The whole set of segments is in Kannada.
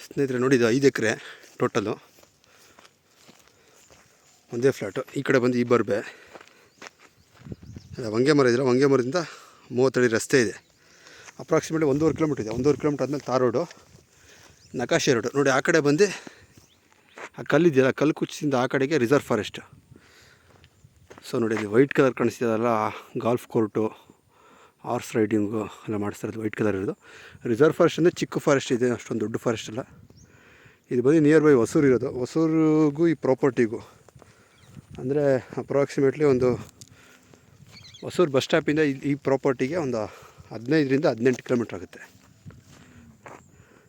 ಸ್ನೇಹಿತರೆ ನೋಡಿ, ಇದು 5 ಎಕರೆ ಟೋಟಲು, ಒಂದೇ ಫ್ಲ್ಯಾಟು. ಈ ಕಡೆ ಬಂದು ಈ ಬರ್ಬೆ ಹೊಂಗೆ ಮರ ಇದ್ದರೆ ಹೊಂಗೆ ಮರದಿಂದ 30 ಅಡಿ ರಸ್ತೆ ಇದೆ. ಅಪ್ರಾಕ್ಸಿಮೇಟ್ಲಿ 1.5 ಕಿಲೋಮೀಟ್ರ್ ಇದೆ. 1.5 ಕಿಲೋಮೀಟ್ರ್ ಆದಮೇಲೆ ತಾರ್ ರೋಡು, ನಕಾಶೆ ರೋಡು. ನೋಡಿ ಆ ಕಡೆ ಬಂದು ಆ ಕಲ್ಲಿದೆಯಲ್ಲ, ಕಲ್ಲು ಕುಚ್ಚಿಂದ ಆ ಕಡೆಗೆ ರಿಸರ್ವ್ ಫಾರೆಸ್ಟ್. ಸೊ ನೋಡಿ, ಇಲ್ಲಿ ವೈಟ್ ಕಲರ್ ಕಾಣಿಸ್ತಿದಲ್ಲ, ಗಾಲ್ಫ್ ಕೋರ್ಟು, ಹಾರ್ಸ್ ರೈಡಿಂಗು ಎಲ್ಲ ಮಾಡಿಸ್ತಿರೋದು ವೈಟ್ ಕಲರ್ ಇರೋದು. ರಿಸರ್ವ್ ಫಾರೆಸ್ಟ್ ಅಂದರೆ ಚಿಕ್ಕ ಫಾರೆಸ್ಟ್ ಇದೆ, ಅಷ್ಟೊಂದು ದೊಡ್ಡ ಫಾರೆಸ್ಟ್ ಅಲ್ಲ. ಇದು ಬಂದು ನಿಯರ್ ಬೈ ಹೊಸೂರು ಇರೋದು. ಹೊಸೂರಿಗೂ ಈ ಪ್ರಾಪರ್ಟಿಗೂ ಅಂದರೆ ಅಪ್ರಾಕ್ಸಿಮೇಟ್ಲಿ ಒಂದು ಹೊಸೂರು ಬಸ್ ಸ್ಟಾಪಿಂದ ಈ ಪ್ರಾಪರ್ಟಿಗೆ ಒಂದು 15ರಿಂದ 18 ಕಿಲೋಮೀಟ್ರ್ ಆಗುತ್ತೆ.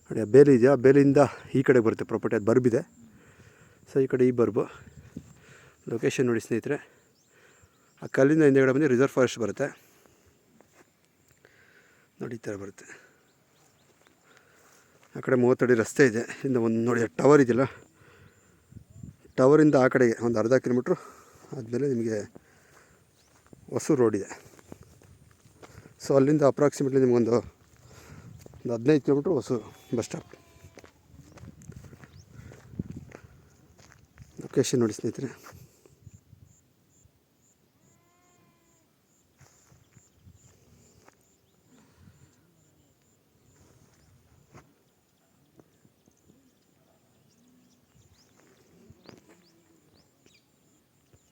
ನೋಡಿ, ಆ ಬೇಲಿ ಇದೆಯಾ, ಬೇಲಿಯಿಂದ ಈ ಕಡೆ ಬರುತ್ತೆ ಪ್ರಾಪರ್ಟಿ. ಅದು ಬರ್ಬಿದೆ. ಸೊ ಈ ಕಡೆ ಈ ಬರ್ಬು ಲೊಕೇಶನ್ ನೋಡಿ ಸ್ನೇಹಿತರೆ. ಆ ಕಲ್ಲಿಂದ ಹಿಂದೆಗಡೆ ಬಂದು ರಿಸರ್ವ್ ಫಾರೆಸ್ಟ್ ಬರುತ್ತೆ. ನೋಡಿ ಈ ಥರ ಬರುತ್ತೆ. ಆ ಕಡೆ 30 ಅಡಿ ರಸ್ತೆ ಇದೆ. ಇಂದ ಒಂದು ನೋಡಿ ಟವರ್ ಇದೆಯಲ್ಲ, ಟವರಿಂದ ಆ ಕಡೆಗೆ ಒಂದು ಅರ್ಧ ಕಿಲೋಮೀಟ್ರು ಆದಮೇಲೆ ನಿಮಗೆ ಹೊಸೂರು ರೋಡ್ ಇದೆ. ಸೊ ಅಲ್ಲಿಂದ ಅಪ್ರಾಕ್ಸಿಮೇಟ್ಲಿ ನಿಮಗೊಂದು 15 kilometre Hosur bus stop. Location ನೋಡಿ ಸ್ನೇಹಿತರೆ.